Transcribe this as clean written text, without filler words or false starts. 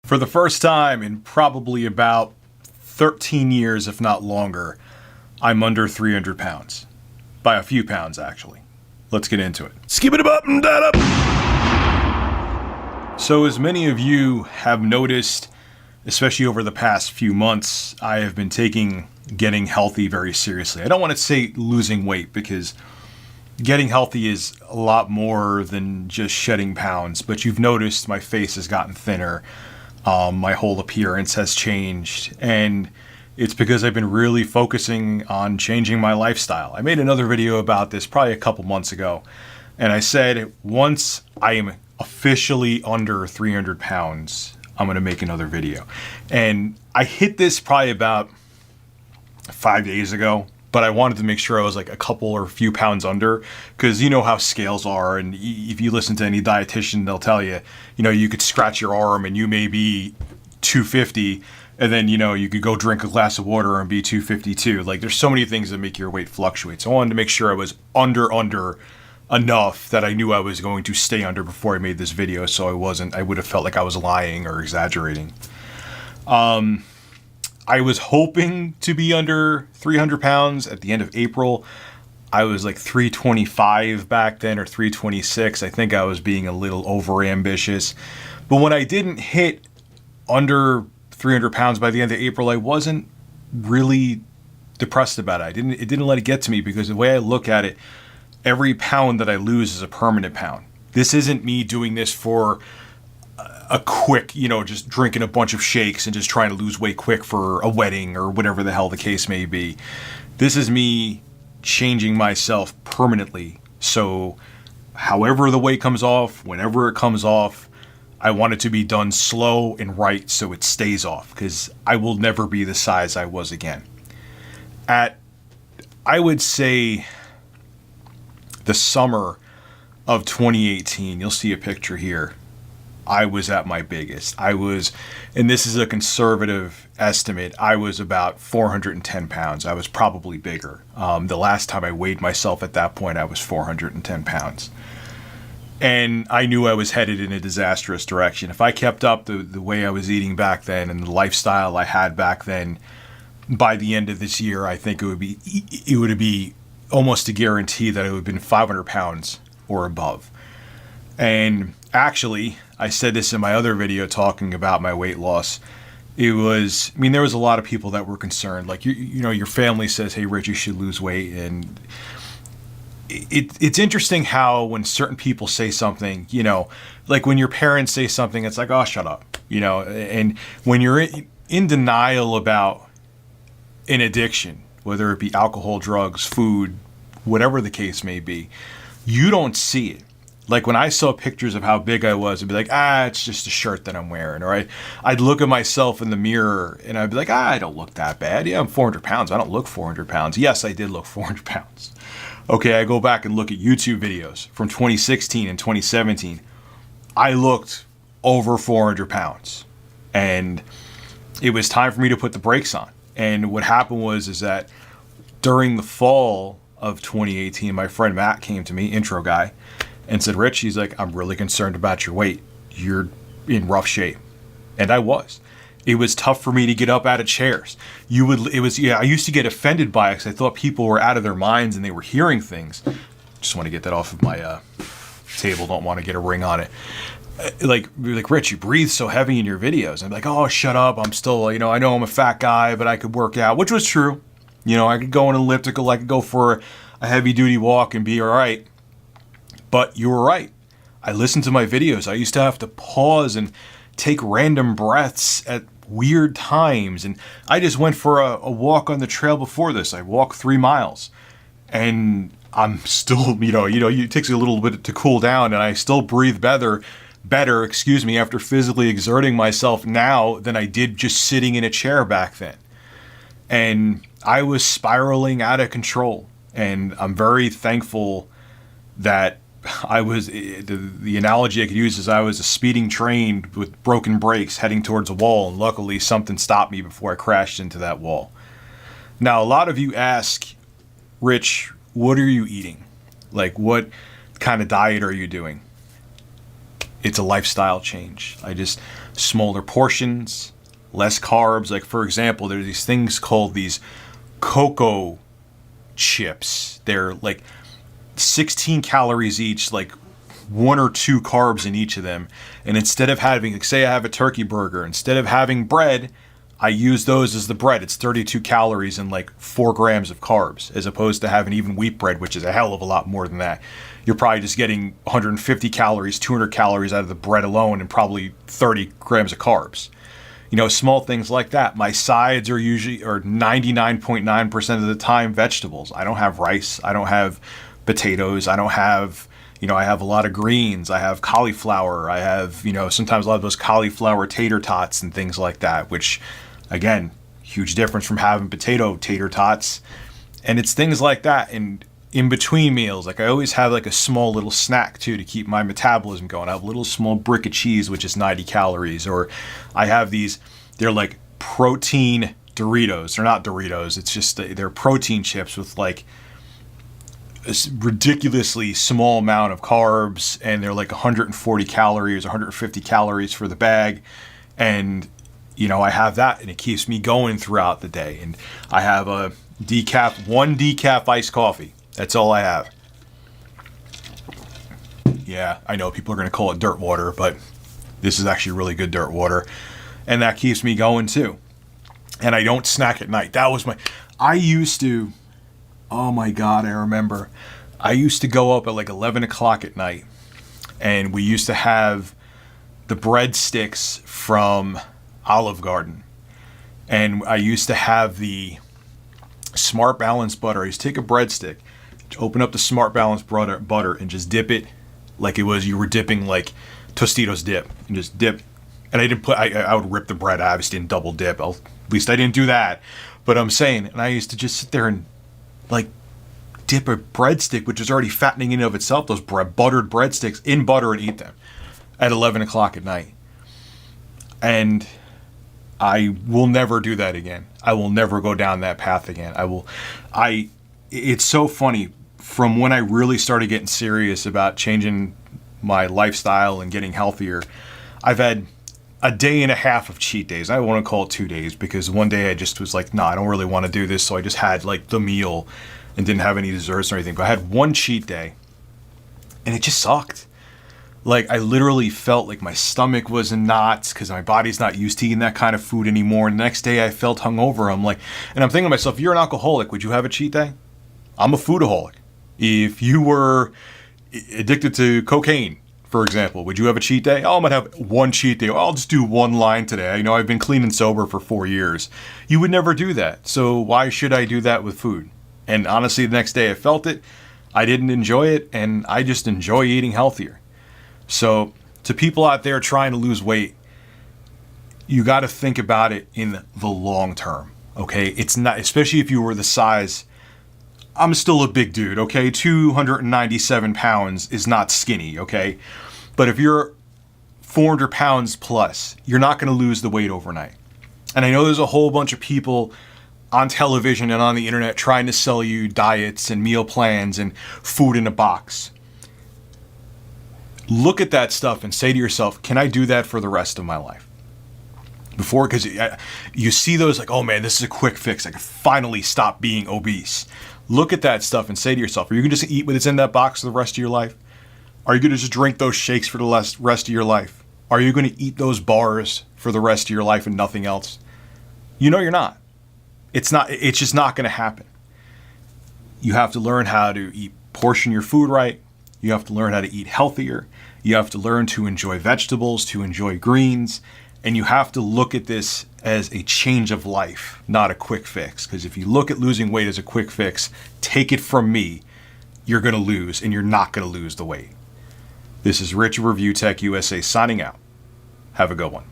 For the first time in probably about 13 years, if not longer, I'm under 300 pounds. By a few pounds, actually. Let's get into it. Skip it up and that up. So as many of you have noticed, especially over the past few months, I have been taking getting healthy very seriously. I don't want to say losing weight because getting healthy is a lot more than just shedding pounds, but you've noticed my face has gotten thinner. My whole appearance has changed, and it's because I've been really focusing on changing my lifestyle. I made another video about this probably a couple months ago, and I said once I am officially under 300 pounds, I'm going to make another video. And I hit this probably about 5 days ago, but I wanted to make sure I was like a couple or a few pounds under, because you know how scales are, and if you listen to any dietitian, they'll tell you, you could scratch your arm and you may be 250, and then, you could go drink a glass of water and be 252. Like, there's so many things that make your weight fluctuate. So I wanted to make sure I was under enough that I knew I was going to stay under before I made this video, so I would have felt like I was lying or exaggerating. I was hoping to be under 300 pounds at the end of April. I was like 325 back then, or 326. I think I was being a little over ambitious. But when I didn't hit under 300 pounds by the end of April, I wasn't really depressed about it. It didn't let it get to me, because the way I look at it, every pound that I lose is a permanent pound. This isn't me doing this for a quick, just drinking a bunch of shakes and just trying to lose weight quick for a wedding or whatever the hell the case may be. This is me changing myself permanently. So however the weight comes off, whenever it comes off, I want it to be done slow and right so it stays off, because I will never be the size I was again. I would say, the summer of 2018, you'll see a picture here, I was at my biggest. And this is a conservative estimate, I was about 410 pounds. I was probably bigger. The last time I weighed myself at that point, I was 410 pounds. And I knew I was headed in a disastrous direction. If I kept up the way I was eating back then and the lifestyle I had back then, by the end of this year, I think it would be almost a guarantee that it would have been 500 pounds or above. And actually, I said this in my other video talking about my weight loss. There was a lot of people that were concerned. Like, your family says, hey, Rich, you should lose weight. And it's interesting how when certain people say something, like when your parents say something, it's like, oh, shut up. And when you're in denial about an addiction, whether it be alcohol, drugs, food, whatever the case may be, you don't see it. Like when I saw pictures of how big I was, I'd be like, it's just a shirt that I'm wearing. Or I'd look at myself in the mirror and I'd be like, I don't look that bad. Yeah, I'm 400 pounds. I don't look 400 pounds. Yes, I did look 400 pounds. Okay, I go back and look at YouTube videos from 2016 and 2017. I looked over 400 pounds. And it was time for me to put the brakes on. And what happened is that during the fall of 2018, my friend Matt came to me, intro guy, and said, Rich, he's like, I'm really concerned about your weight. You're in rough shape. And I was. It was tough for me to get up out of chairs. I used to get offended by it because I thought people were out of their minds and they were hearing things. Just want to get that off of my table. Don't want to get a ring on it. Like, Rich, you breathe so heavy in your videos. I'm like, oh, shut up. I'm still, I know I'm a fat guy, but I could work out, which was true. I could go on an elliptical. I could go for a heavy duty walk and be all right. But you were right. I listened to my videos. I used to have to pause and take random breaths at weird times. And I just went for a walk on the trail before this. I walked 3 miles. And I'm still, it takes a little bit to cool down. And I still breathe better, after physically exerting myself now than I did just sitting in a chair back then. And I was spiraling out of control. And I'm very thankful that the analogy I could use is I was a speeding train with broken brakes heading towards a wall, and luckily something stopped me before I crashed into that wall. Now, a lot of you ask, Rich, what are you eating? Like, what kind of diet are you doing? it's a lifestyle change. Smaller portions, less carbs. Like, for example, there's these things called these cocoa chips. They're like 16 calories each, like 1 or 2 carbs in each of them. And instead of having, like, say I have a turkey burger, instead of having bread, I use those as the bread. It's 32 calories and like 4 grams of carbs, as opposed to having even wheat bread, which is a hell of a lot more than that. You're probably just getting 150 calories, 200 calories out of the bread alone, and probably 30 grams of carbs. Small things like that. My sides are usually, or 99.9% of the time, vegetables. I don't have rice. I don't have potatoes. I don't have, I have a lot of greens. I have cauliflower. I have, sometimes a lot of those cauliflower tater tots and things like that, which, again, huge difference from having potato tater tots. And it's things like that. And in between meals, like, I always have like a small little snack too to keep my metabolism going. I have a little small brick of cheese, which is 90 calories, or I have these, they're like protein Doritos. They're not Doritos. It's just, they're protein chips with like a ridiculously small amount of carbs, and they're like 140 calories, 150 calories for the bag. And, I have that, and it keeps me going throughout the day. And I have one decaf iced coffee. That's all I have. Yeah, I know people are going to call it dirt water, but this is actually really good dirt water. And that keeps me going too. And I don't snack at night. I used to, oh my God, I remember. I used to go up at like 11 o'clock at night, and we used to have the breadsticks from Olive Garden. And I used to have the Smart Balance butter. I used to take a breadstick, open up the Smart Balance butter and just dip it like it was, you were dipping like Tostitos dip, and just dip. And I would rip the bread. I obviously didn't double dip. At least I didn't do that. But I'm saying, and I used to just sit there and like dip a breadstick, which is already fattening in and of itself, those buttered breadsticks, in butter, and eat them at 11 o'clock at night. And I will never do that again. I will never go down that path again. It's so funny. From when I really started getting serious about changing my lifestyle and getting healthier, I've had a day and a half of cheat days. I want to call it 2 days, because one day I just was like, I don't really want to do this. So I just had like the meal and didn't have any desserts or anything. But I had one cheat day, and it just sucked. Like, I literally felt like my stomach was in knots because my body's not used to eating that kind of food anymore. And the next day I felt hungover. I'm thinking to myself, if you're an alcoholic, would you have a cheat day? I'm a foodaholic. If you were addicted to cocaine, for example, would you have a cheat day? Oh, I might have one cheat day. I'll just do one line today. I've been clean and sober for 4 years. You would never do that. So why should I do that with food? And honestly, the next day I felt it. I didn't enjoy it, and I just enjoy eating healthier. So to people out there trying to lose weight, you got to think about it in the long term, okay? It's not, especially if you were the size, I'm still a big dude, okay? 297 pounds is not skinny, okay? But if you're 400 pounds plus, you're not going to lose the weight overnight. And I know there's a whole bunch of people on television and on the internet trying to sell you diets and meal plans and food in a box. Look at that stuff and say to yourself, can I do that for the rest of my life? Because you see those like, oh man, this is a quick fix. I can finally stop being obese. Look at that stuff and say to yourself, are you going to just eat what's in that box for the rest of your life? Are you going to just drink those shakes for the rest of your life? Are you going to eat those bars for the rest of your life and nothing else? You're not. It's just not going to happen. You have to learn how to portion your food right. You have to learn how to eat healthier. You have to learn to enjoy vegetables, to enjoy greens. And you have to look at this as a change of life, not a quick fix. Because if you look at losing weight as a quick fix, take it from me, you're going to lose, and you're not going to lose the weight. This is Rich of Review Tech USA signing out. Have a good one.